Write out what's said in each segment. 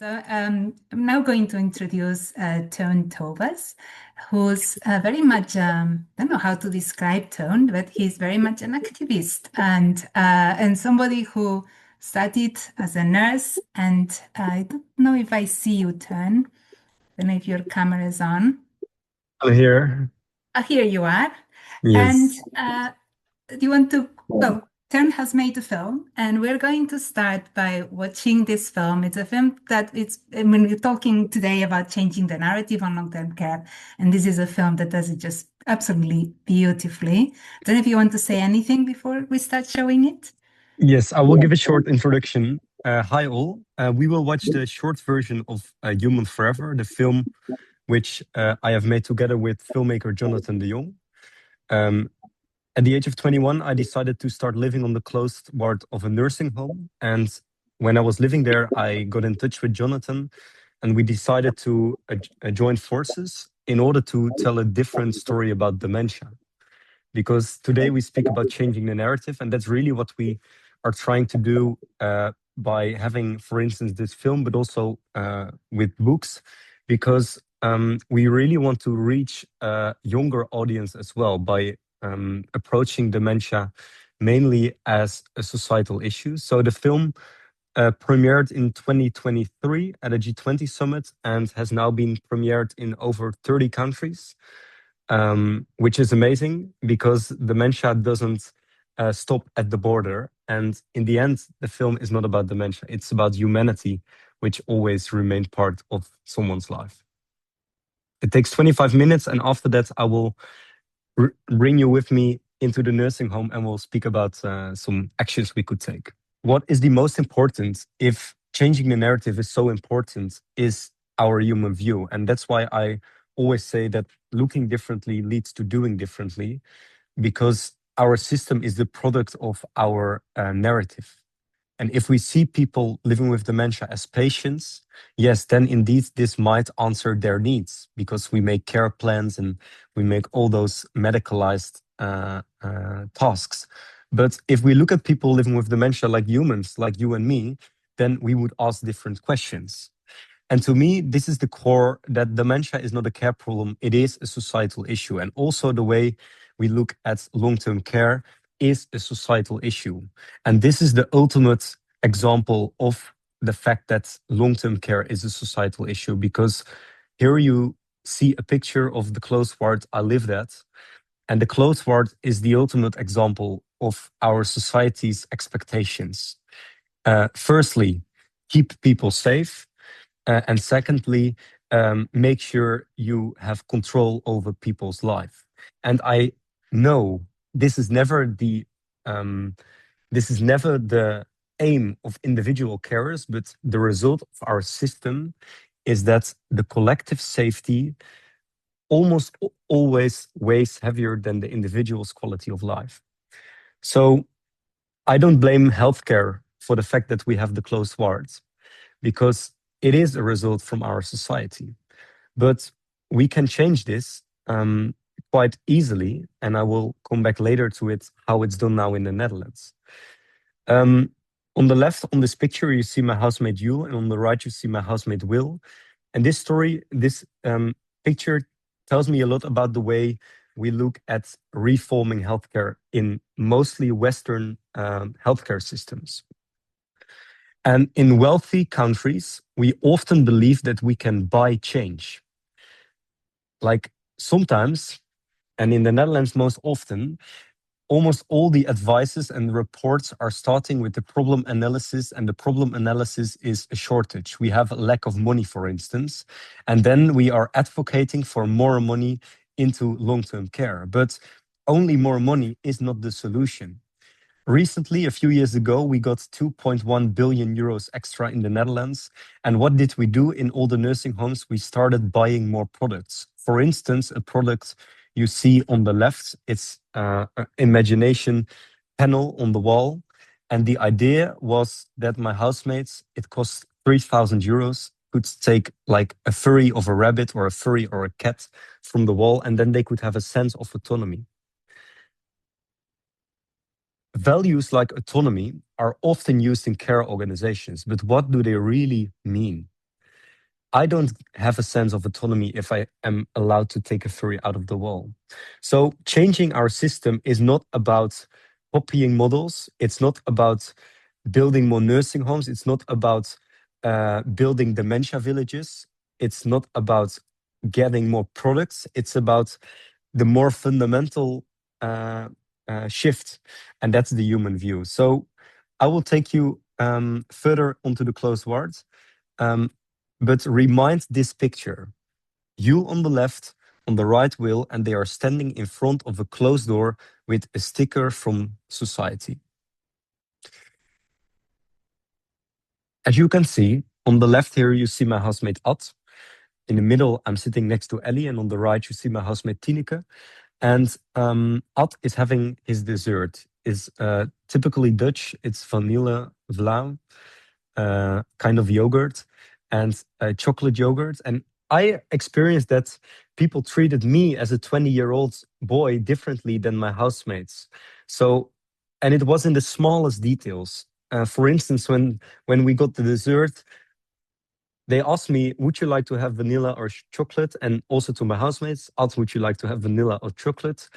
I'm now going to introduce Teun Toebes, who's very much, I don't know how to describe Teun, but he's very much an activist and somebody who studied as a nurse. And I don't know if I see you, Teun. I don't know if your camera is on. I'm here. Here you are. And Yes. do you want to? Well, Tern has made a film, and we're going to start by watching this film. It's a film that it's, I mean, we're talking today about changing the narrative on long-term care, and this is a film that does it just absolutely beautifully. I don't know if you want to say anything before we start showing it. Yes, I will give a short introduction. Hi all. We will watch the short version of Human Forever, the film which I have made together with filmmaker Jonathan de Jong. Um, at the age of 21, I decided to start living on the closed ward of a nursing home. And when I was living there, I got in touch with Jonathan and we decided to join forces in order to tell a different story about dementia. Because today we speak about changing the narrative, and that's really what we are trying to do by having, for instance, this film, but also with books, because we really want to reach a younger audience as well by approaching dementia mainly as a societal issue. So the film premiered in 2023 at a G20 summit and has now been premiered in over 30 countries, which is amazing because dementia doesn't stop at the border. And in the end, the film is not about dementia, it's about humanity, which always remained part of someone's life. It takes 25 minutes, and after that, I will bring you with me into the nursing home and we'll speak about some actions we could take. What is the most important, if changing the narrative is so important, is our human view. And that's why I always say that looking differently leads to doing differently, because our system is the product of our narrative. And if we see people living with dementia as patients, yes, then indeed this might answer their needs because we make care plans and we make all those medicalized tasks. But if we look at people living with dementia like humans, like you and me, then we would ask different questions. And to me, this is the core, that dementia is not a care problem, it is a societal issue. And also the way we look at long-term care is a societal issue. And this is the ultimate example of the fact that long-term care is a societal issue, because here you see a picture of the closed ward I lived at. And the closed ward is the ultimate example of our society's expectations. Firstly, keep people safe. And secondly, make sure you have control over people's life. And I know this is never the um, aim of individual carers, but the result of our system is that the collective safety almost always weighs heavier than the individual's quality of life. So I don't blame healthcare for the fact that we have the closed wards, because it is a result from our society. But we can change this quite easily, and I will come back later to it, how it's done now in the Netherlands. On the left, on this picture, you see my housemate Yul, and on the right, you see my housemate Will. And this story, this picture tells me a lot about the way we look at reforming healthcare in mostly Western healthcare systems. And in wealthy countries, we often believe that we can buy change. Like sometimes, and in the Netherlands most often, almost all the advices and reports are starting with the problem analysis, and the problem analysis is a shortage. We have a lack of money, for instance, and then we are advocating for more money into long-term care. But only more money is not the solution. Recently, a few years ago, we got 2.1 billion euros extra in the Netherlands. And what did we do in all the nursing homes? We started buying more products. For instance, a product you see on the left, it's an imagination panel on the wall. And the idea was that my housemates, it cost 3,000 euros, could take like a furry of a rabbit or a furry or a cat from the wall, and then they could have a sense of autonomy. Values like autonomy are often used in care organizations, but what do they really mean? I don't have a sense of autonomy if I am allowed to take a furry out of the wall. So changing our system is not about copying models. It's not about building more nursing homes. It's not about building dementia villages. It's not about getting more products. It's about the more fundamental uh, shift, and that's the human view. So I will take you further onto the closed wards, but remind this picture. You on the left, on the right wheel, and they are standing in front of a closed door with a sticker from society. As you can see, on the left here, you see my housemate Ad. In the middle, I'm sitting next to Ellie, and on the right, you see my housemate Tineke. And Ad is having his dessert. Is typically Dutch. It's vanilla vlaam, kind of yogurt, and chocolate yogurt. And I experienced that people treated me as a 20-year-old boy differently than my housemates. So, and it was in the smallest details. For instance, when we got the dessert, they asked me, would you like to have vanilla or chocolate? And also to my housemates, asked, would you like to have vanilla or chocolate?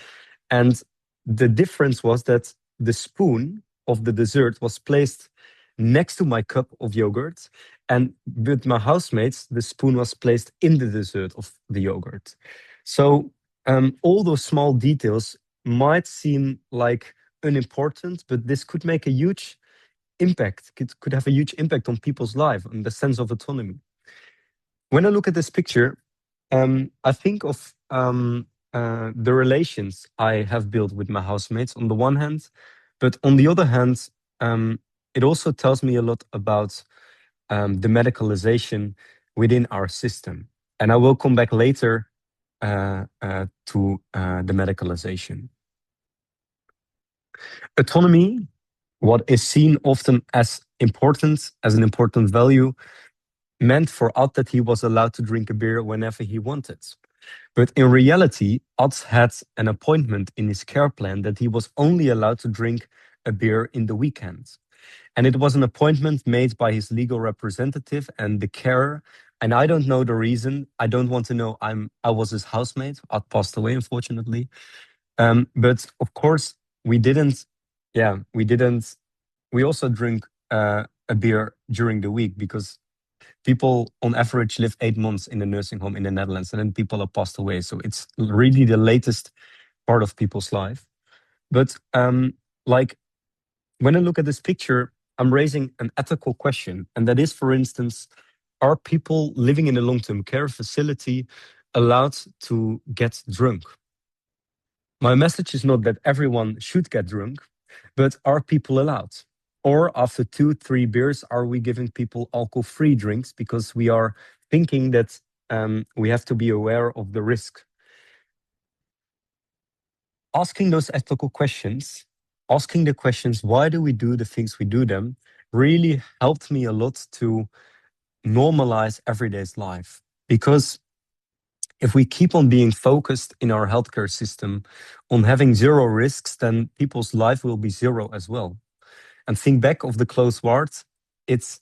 And the difference was that the spoon of the dessert was placed next to my cup of yogurt. And with my housemates, the spoon was placed in the dessert of the yogurt. So all those small details might seem like unimportant, but this could make a huge impact. It could have a huge impact on people's life and the sense of autonomy. When I look at this picture, I think of the relations I have built with my housemates on the one hand, but on the other hand, it also tells me a lot about the medicalization within our system. And I will come back later to the medicalization. Autonomy, what is seen often as important, as an important value, meant for Ad that he was allowed to drink a beer whenever he wanted. But in reality, Ad had an appointment in his care plan that he was only allowed to drink a beer in the weekend. And it was an appointment made by his legal representative and the carer. And I don't know the reason. I don't want to know. I was his housemate. Ad passed away, unfortunately. But of course, we didn't. Yeah, we didn't. We also drink a beer during the week because people on average live 8 months in a nursing home in the Netherlands, and then people have passed away. So it's really the latest part of people's life. But like when I look at this picture, I'm raising an ethical question, and that is, for instance, are people living in a long-term care facility allowed to get drunk? My message is not that everyone should get drunk, but are people allowed? Or after 2, 3 beers, are we giving people alcohol-free drinks because we are thinking that we have to be aware of the risk? Asking those ethical questions, asking the questions, why do we do the things we do them, really helped me a lot to normalize everyday's life. Because if we keep on being focused in our healthcare system on having zero risks, then people's life will be zero as well. And think back of the closed wards, it's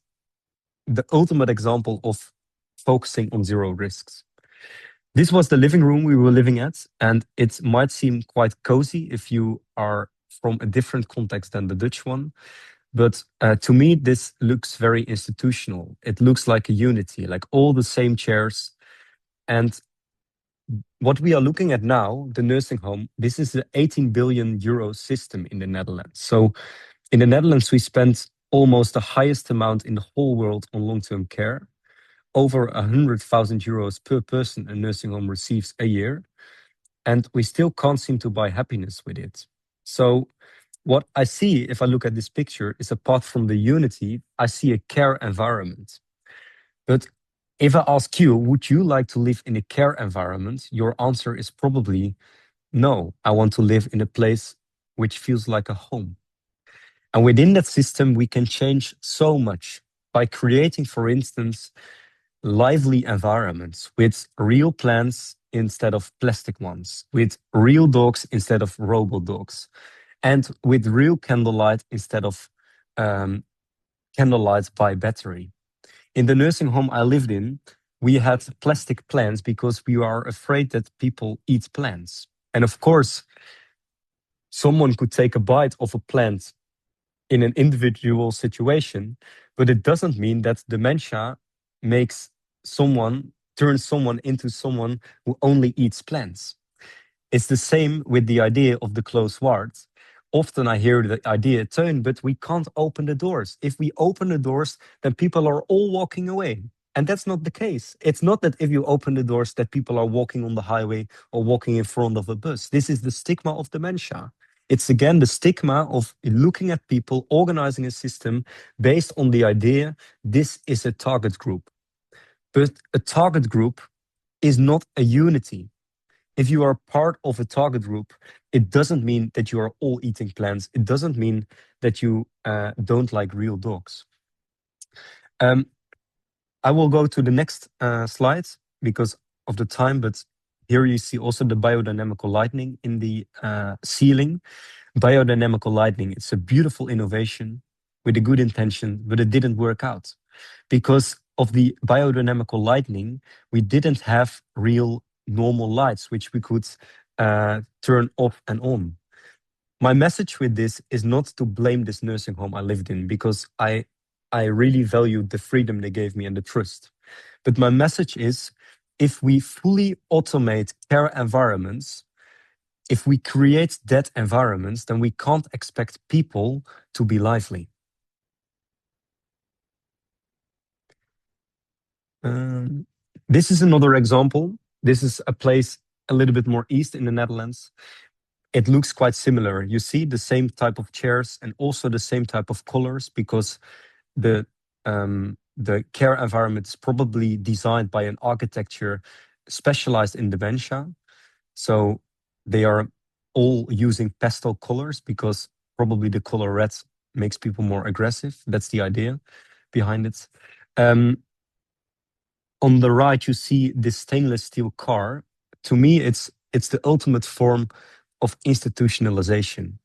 the ultimate example of focusing on zero risks. This was the living room we were living at, and it might seem quite cozy if you are from a different context than the Dutch one. But to me, this looks very institutional. It looks like a unity, like all the same chairs. And what we are looking at now, the nursing home, this is the 18 billion euro system in the Netherlands. So in the Netherlands, we spend almost the highest amount in the whole world on long-term care. Over 100,000 euros per person a nursing home receives a year. And we still can't seem to buy happiness with it. So what I see if I look at this picture is, apart from the unity, I see a care environment. But if I ask you, would you like to live in a care environment? Your answer is probably no. I want to live in a place which feels like a home. And within that system, we can change so much by creating, for instance, lively environments with real plants instead of plastic ones, with real dogs instead of robot dogs, and with real candlelight instead of candlelight by battery. In the nursing home I lived in, we had plastic plants because we are afraid that people eat plants. And of course, someone could take a bite of a plant in an individual situation, but it doesn't mean that dementia makes someone, turns someone into someone who only eats plants. It's the same with the idea of the closed ward. Often I hear the idea, Teun, but we can't open the doors. If we open the doors, then people are all walking away. And that's not the case. It's not that if you open the doors that people are walking on the highway or walking in front of a bus. This is the stigma of dementia. It's again the stigma of looking at people, organizing a system based on the idea this is a target group. But a target group is not a unity. If you are part of a target group, it doesn't mean that you are all eating plants. It doesn't mean that you don't like real dogs. I will go to the next slide because of the time, but here you see also the biodynamical lighting in the ceiling. Biodynamical lighting, it's a beautiful innovation with a good intention, but it didn't work out. Because of the biodynamical lighting, we didn't have real normal lights, which we could turn off and on. My message with this is not to blame this nursing home I lived in, because I really valued the freedom they gave me and the trust. But my message is, if we fully automate care environments, if we create that environments, then we can't expect people to be lively. This is another example. This is a place a little bit more east in the Netherlands. It looks quite similar. You see the same type of chairs and also the same type of colors, because the care environment is probably designed by an architecture specialized in dementia. So they are all using pastel colors because probably the color red makes people more aggressive. That's the idea behind it. On the right, you see this stainless steel car. To me, it's the ultimate form of institutionalization.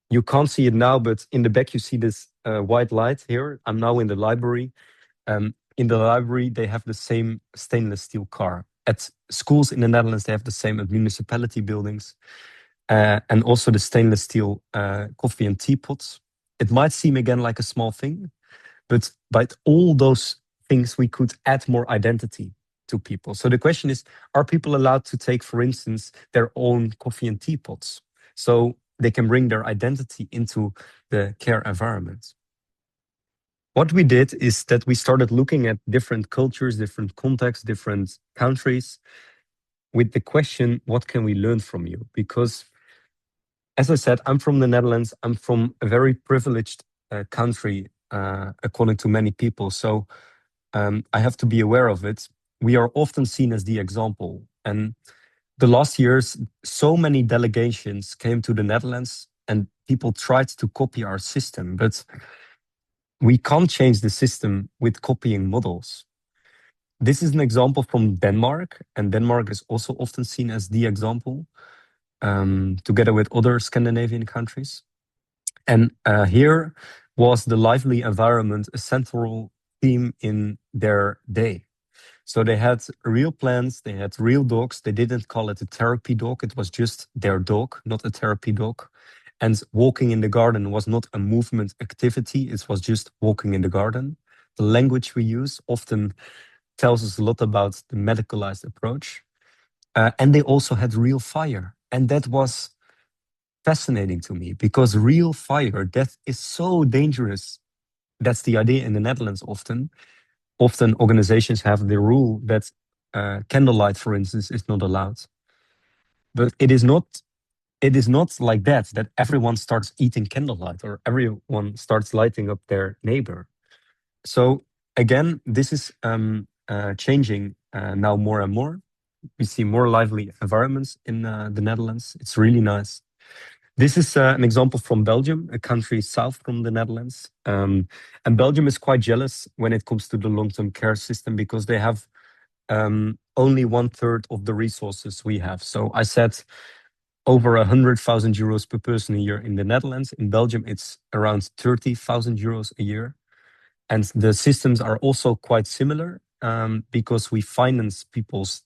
You can't see it now, but in the back you see this white light here. I'm now in the library. In the library, they have the same stainless steel car. At schools in the Netherlands, they have the same at municipality buildings. And also the stainless steel coffee and teapots. It might seem again like a small thing, but by all those things, we could add more identity to people. So the question is, are people allowed to take, for instance, their own coffee and teapots so they can bring their identity into the care environment? What we did is that we started looking at different cultures, different contexts, different countries with the question, what can we learn from you? Because as I said, I'm from the Netherlands. I'm from a very privileged country, according to many people. So I have to be aware of it. We are often seen as the example. And the last years, so many delegations came to the Netherlands and people tried to copy our system, but we can't change the system with copying models. This is an example from Denmark, and Denmark is also often seen as the example, together with other Scandinavian countries. And here was the lively environment a central theme in their day. So they had real plants, they had real dogs. They didn't call it a therapy dog. It was just their dog, not a therapy dog. And walking in the garden was not a movement activity. It was just walking in the garden. The language we use often tells us a lot about the medicalized approach. And they also had real fire. And that was fascinating to me, because real fire, that is so dangerous. That's the idea in the Netherlands often. Often organizations have the rule that candlelight, for instance, is not allowed. But it is not like that everyone starts eating candlelight or everyone starts lighting up their neighbor. So again, this is changing now more and more. We see more lively environments in the Netherlands. It's really nice. This is an example from Belgium, a country south from the Netherlands. And Belgium is quite jealous when it comes to the long-term care system, because they have only 1/3 of the resources we have. So I said over 100,000 euros per person a year in the Netherlands. In Belgium, it's around 30,000 euros a year. And the systems are also quite similar. because we finance people's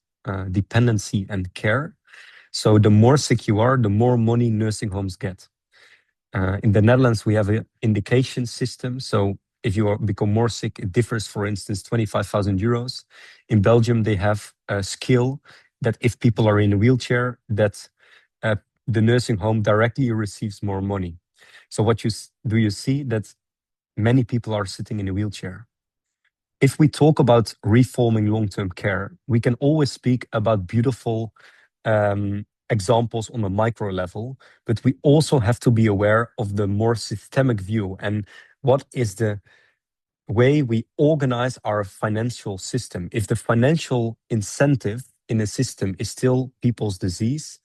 dependency and care. So the more sick you are, the more money nursing homes get. In the Netherlands, we have an indication system. So if you become more sick, it differs, for instance, 25,000 euros. In Belgium, they have a skill that if people are in a wheelchair, that the nursing home directly receives more money. So what you see that many people are sitting in a wheelchair. If we talk about reforming long-term care, we can always speak about beautiful examples on a micro level, but we also have to be aware of the more systemic view and what is the way we organize our financial system. If the financial incentive in a system is still people's disease,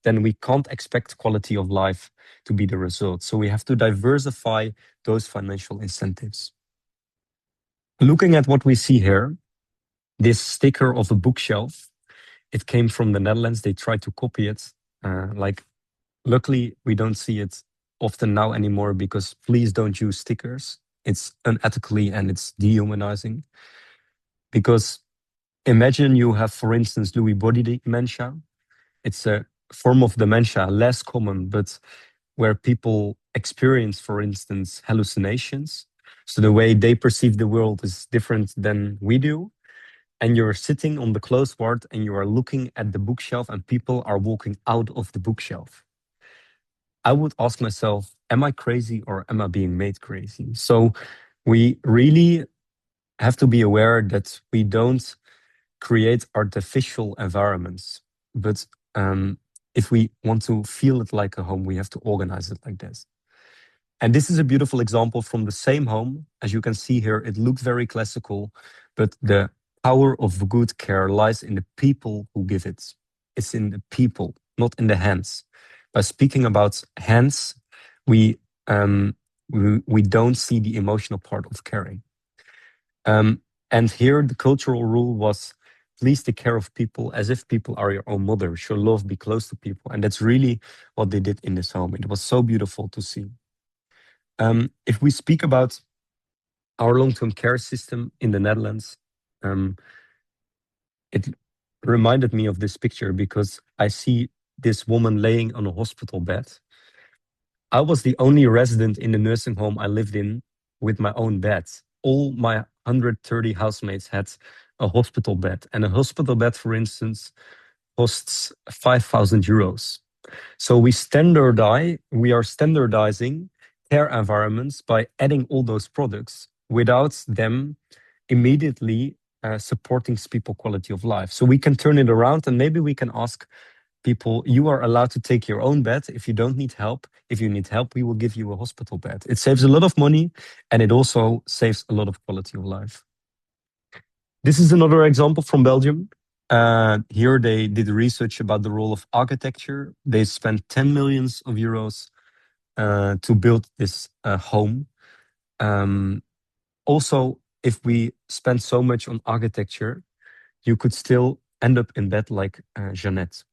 then we can't expect quality of life to be the result. So we have to diversify those financial incentives. Looking at what we see here, this sticker of a bookshelf, it came from the Netherlands. They tried to copy it. Luckily, we don't see it often now anymore because please don't use stickers. It's unethically and it's dehumanizing. Because imagine you have, for instance, Lewy body dementia. It's a form of dementia, less common, but where people experience, for instance, hallucinations. So the way they perceive the world is different than we do. And you're sitting on the closed ward and you are looking at the bookshelf and people are walking out of the bookshelf. I would ask myself, am I crazy or am I being made crazy? So we really have to be aware that we don't create artificial environments, but if we want to feel it like a home, we have to organize it like this. And this is a beautiful example from the same home. As you can see here, it looks very classical, but the power of good care lies in the people who give it. It's in the people, not in the hands. By speaking about hands, we don't see the emotional part of caring. And here the cultural rule was, please take care of people as if people are your own mother. Show love, be close to people. And that's really what they did in this home. It was so beautiful to see. If we speak about our long-term care system in the Netherlands, it reminded me of this picture because I see this woman laying on a hospital bed. I was the only resident in the nursing home I lived in with my own bed. All my 130 housemates had a hospital bed. And a hospital bed, for instance, costs 5,000 euros. So we are standardizing care environments by adding all those products without them immediately supporting people quality of life. So we can turn it around and maybe we can ask people, you are allowed to take your own bed if you don't need help. If you need help, we will give you a hospital bed. It saves a lot of money and it also saves a lot of quality of life. This is another example from Belgium. Here they did research about the role of architecture. They spent 10 millions of euros to build this home. Also, if we spend so much on architecture, you could still end up in bed like Jeannette.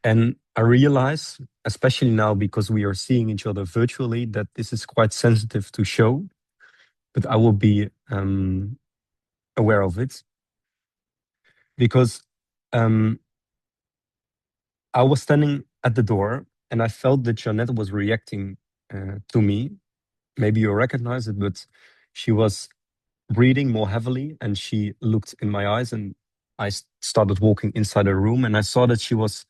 And I realize, especially now because we are seeing each other virtually, that this is quite sensitive to show, but I will be aware of it. Because I was standing at the door and I felt that Jeannette was reacting to me. Maybe you recognize it, but she was breathing more heavily and she looked in my eyes and I started walking inside her room and I saw that she was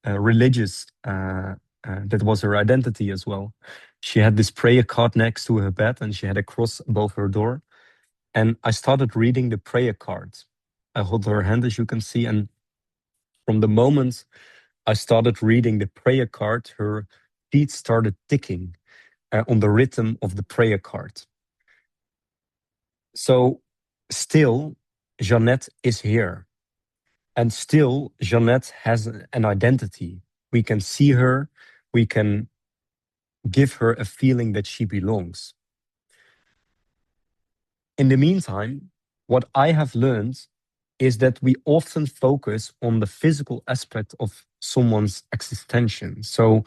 religious. That was her identity as well. She had this prayer card next to her bed and she had a cross above her door. And I started reading the prayer card. I held her hand, as you can see, and from the moment I started reading the prayer card, her feet started ticking on the rhythm of the prayer card. So still, Jeannette is here. And still, Jeannette has an identity. We can see her, we can give her a feeling that she belongs. In the meantime, what I have learned is that we often focus on the physical aspect of someone's existential. So,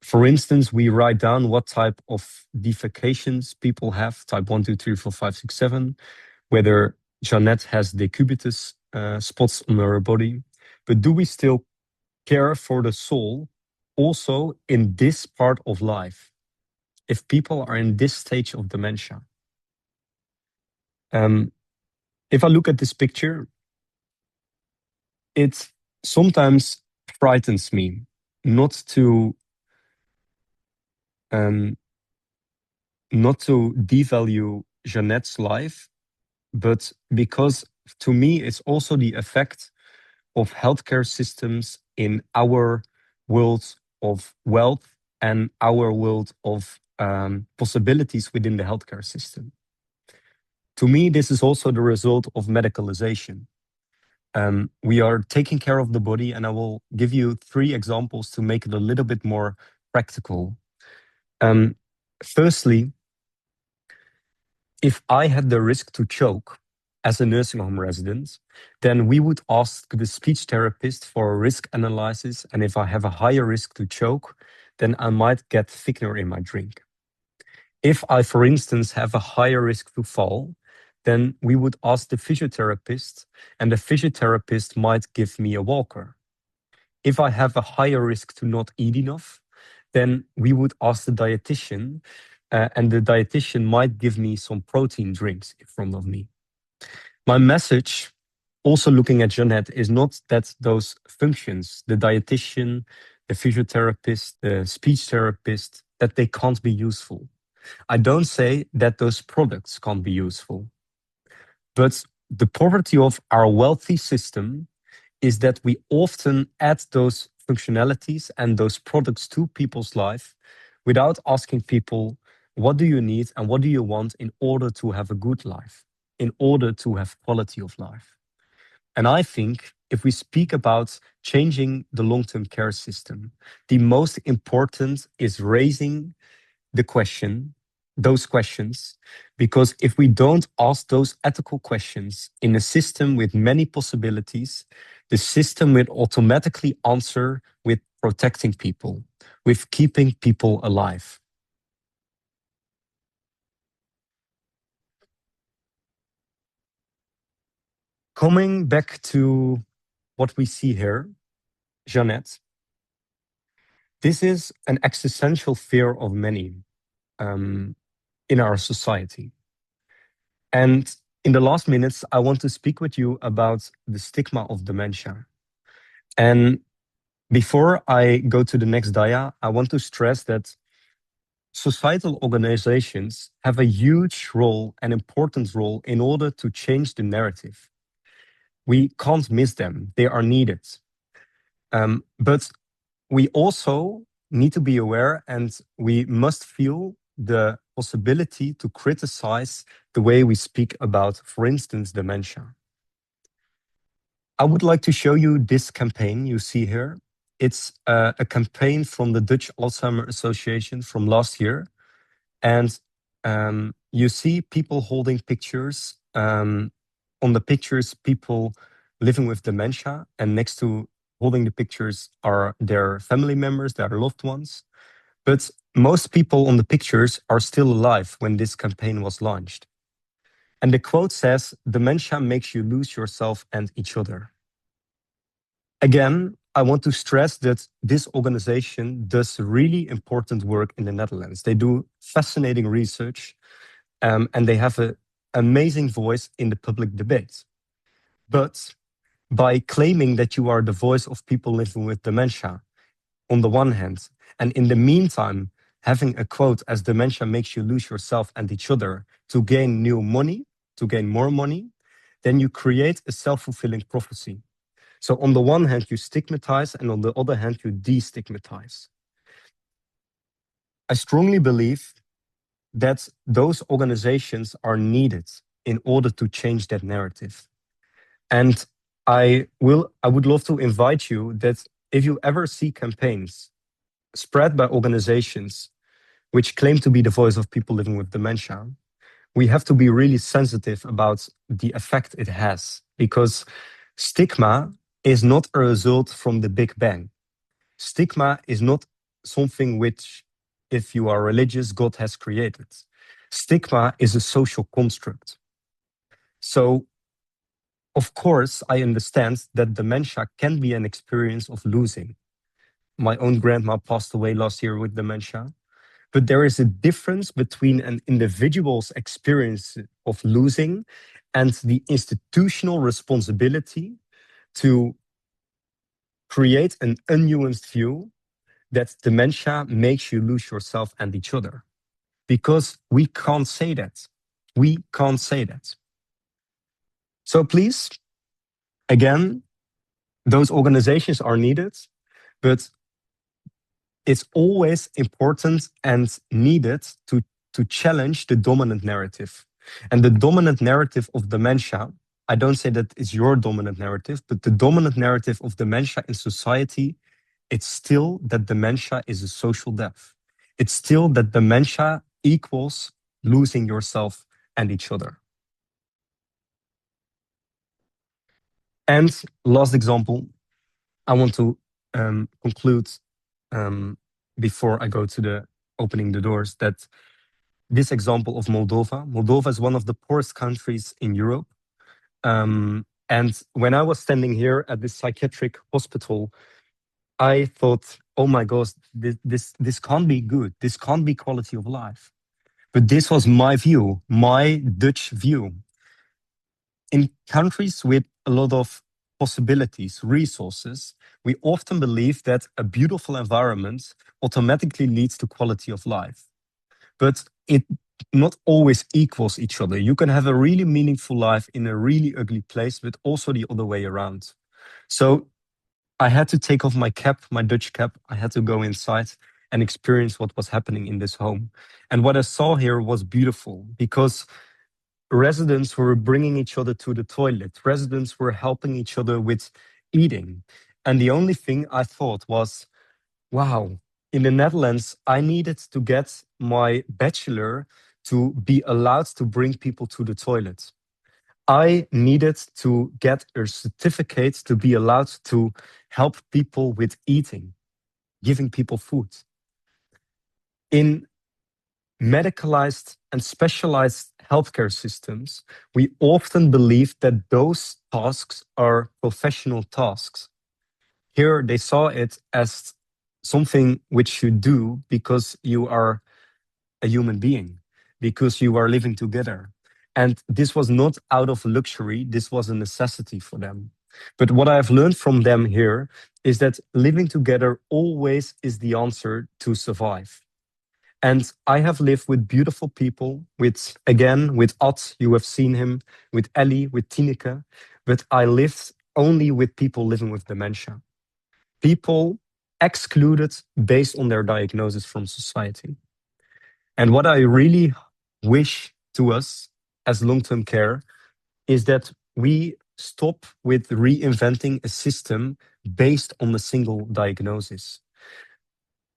for instance, we write down what type of defecations people have, type 1, 2, 3, 4, 5, 6, 7. whether Jeannette has decubitus spots on her body, but do we still care for the soul also in this part of life, if people are in this stage of dementia? If I look at this picture, it sometimes frightens me not to devalue Jeannette's life, but because to me it's also the effect of healthcare systems in our world of wealth and our world of possibilities within the healthcare system. To me, this is also the result of medicalization. We are taking care of the body, and I will give you 3 examples to make it a little bit more practical. Firstly, if I had the risk to choke as a nursing home resident, then we would ask the speech therapist for a risk analysis. And if I have a higher risk to choke, then I might get thickener in my drink. If I, for instance, have a higher risk to fall, then we would ask the physiotherapist, and the physiotherapist might give me a walker. If I have a higher risk to not eat enough, then we would ask the dietitian, and the dietitian might give me some protein drinks in front of me. My message, also looking at Jeannette, is not that those functions, the dietitian, the physiotherapist, the speech therapist, that they can't be useful. I don't say that those products can't be useful. But the poverty of our wealthy system is that we often add those functionalities and those products to people's life without asking people, what do you need and what do you want in order to have a good life, in order to have quality of life? And I think if we speak about changing the long-term care system, the most important is raising the question, those questions, because if we don't ask those ethical questions in a system with many possibilities, the system will automatically answer with protecting people, with keeping people alive. Coming back to what we see here, Jeannette, this is an existential fear of many in our society. And in the last minutes, I want to speak with you about the stigma of dementia. And before I go to the next dia, I want to stress that societal organizations have a huge role, an important role, in order to change the narrative. We can't miss them, they are needed. But we also need to be aware, and we must feel the possibility to criticize the way we speak about, for instance, dementia. I would like to show you this campaign you see here. It's a campaign from the Dutch Alzheimer Association from last year. And you see people holding pictures. On the pictures, people living with dementia, and next to holding the pictures are their family members, their loved ones. But most people on the pictures are still alive when this campaign was launched. And the quote says, "Dementia makes you lose yourself and each other." Again, I want to stress that this organization does really important work in the Netherlands. They do fascinating research, and they have an amazing voice in the public debate. But by claiming that you are the voice of people living with dementia, on the one hand, and in the meantime, having a quote as "dementia makes you lose yourself and each other" to gain new money, to gain more money, then you create a self-fulfilling prophecy. So on the one hand, you stigmatize, and on the other hand, you destigmatize. I strongly believe that those organizations are needed in order to change that narrative. And I would love to invite you that if you ever see campaigns spread by organizations which claim to be the voice of people living with dementia, we have to be really sensitive about the effect it has, because stigma is not a result from the Big Bang. Stigma is not something which, if you are religious, God has created. Stigma is a social construct. So, of course, I understand that dementia can be an experience of losing. My own grandma passed away last year with dementia. But there is a difference between an individual's experience of losing and the institutional responsibility to create an unnuanced view that dementia makes you lose yourself and each other. Because we can't say that. We can't say that. So please, again, those organizations are needed, but it's always important and needed to challenge the dominant narrative. And the dominant narrative of dementia, I don't say that it's your dominant narrative, but the dominant narrative of dementia in society, it's still that dementia is a social death. It's still that dementia equals losing yourself and each other. And last example, I want to conclude before I go to the opening the doors, that this example of Moldova. Moldova is one of the poorest countries in Europe. And when I was standing here at this psychiatric hospital, I thought, oh my gosh, this can't be good. This can't be quality of life. But this was my view, my Dutch view. In countries with a lot of possibilities, resources, we often believe that a beautiful environment automatically leads to quality of life. But it not always equals each other. You can have a really meaningful life in a really ugly place, but also the other way around. So I had to take off my cap, my Dutch cap. I had to go inside and experience what was happening in this home. And what I saw here was beautiful because residents were bringing each other to the toilet. Residents were helping each other with eating. And the only thing I thought was, wow, in the Netherlands, I needed to get my bachelor to be allowed to bring people to the toilet. I needed to get a certificate to be allowed to help people with eating, giving people food. In medicalized and specialized healthcare systems, we often believe that those tasks are professional tasks. Here, they saw it as something which you do because you are a human being, because you are living together. And this was not out of luxury, this was a necessity for them. But what I've learned from them here is that living together always is the answer to survive. And I have lived with beautiful people, with, again, with At, you have seen him, with Ellie, with Tineke, but I lived only with people living with dementia. People excluded based on their diagnosis from society. And what I really wish to us as long-term care is that we stop with reinventing a system based on a single diagnosis.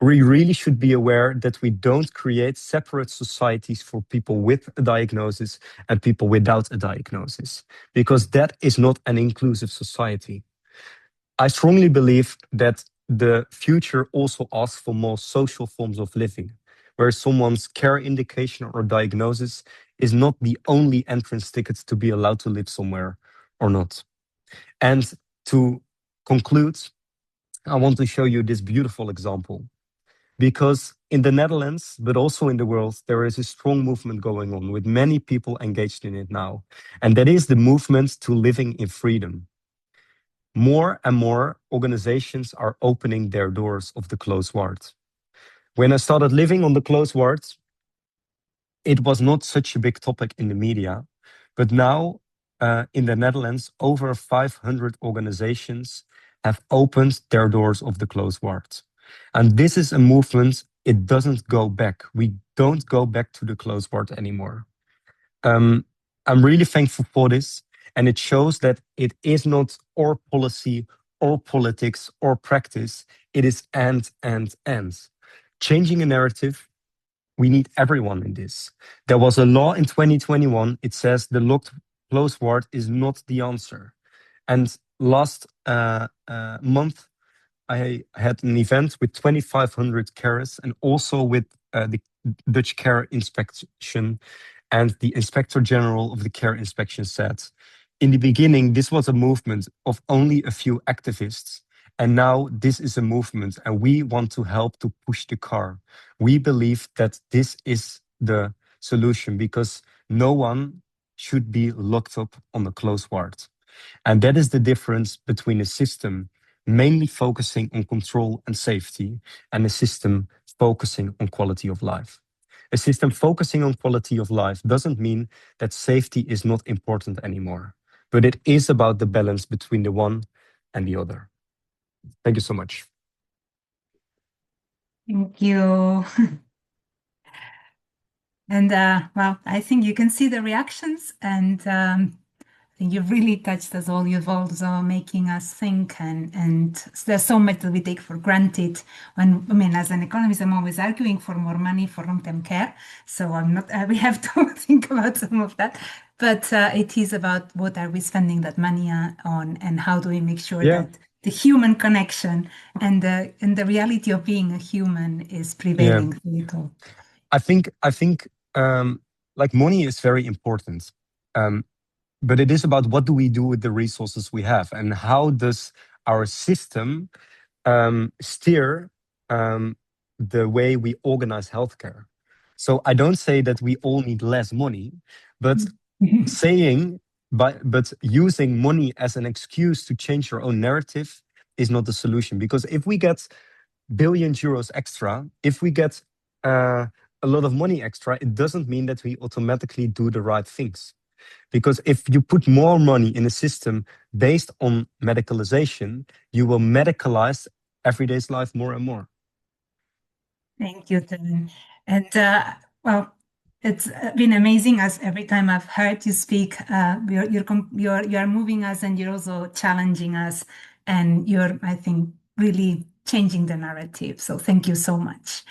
We really should be aware that we don't create separate societies for people with a diagnosis and people without a diagnosis, because that is not an inclusive society. I strongly believe that the future also asks for more social forms of living, where someone's care indication or diagnosis is not the only entrance ticket to be allowed to live somewhere or not. And to conclude, I want to show you this beautiful example. Because in the Netherlands, but also in the world, there is a strong movement going on with many people engaged in it now. And that is the movement to living in freedom. More and more organizations are opening their doors of the closed ward. When I started living on the closed ward, it was not such a big topic in the media. But now in the Netherlands, over 500 organizations have opened their doors of the closed ward. And this is a movement, it doesn't go back. We don't go back to the closed ward anymore. I'm really thankful for this. And it shows that it is not or policy or politics or practice. It is and. Changing a narrative, we need everyone in this. There was a law in 2021. It says the locked closed ward is not the answer. And last month, I had an event with 2,500 carers and also with the Dutch Care Inspection. And the Inspector General of the Care Inspection said, in the beginning, this was a movement of only a few activists. And now this is a movement, and we want to help to push the car. We believe that this is the solution because no one should be locked up on a closed ward. And that is the difference between a system mainly focusing on control and safety and a system focusing on quality of life. A system focusing on quality of life doesn't mean that safety is not important anymore, but it is about the balance between the one and the other. Thank you so much. Thank you. And well, I think you can see the reactions, and I think you've really touched us all. You've also making us think, and there's so much that we take for granted. When I mean, as an economist, I'm always arguing for more money for long-term care. So I'm not. We have to think about some of that. But it is about what are we spending that money on, and how do we make sure Yeah, that the human connection and the reality of being a human is yeah. prevailing through it all. I think like money is very important. Um, but it is about what do we do with the resources we have and how does our system steer the way we organize healthcare. So I don't say that we all need less money, but saying but using money as an excuse to change your own narrative is not the solution. Because if we get billions euros extra, if we get a lot of money extra, it doesn't mean that we automatically do the right things. Because if you put more money in a system based on medicalization, you will medicalize everyday's life more and more. Thank you, Teun. And well, it's been amazing as every time I've heard you speak, you're moving us and you're also challenging us, and you're, I think, really changing the narrative. So thank you so much.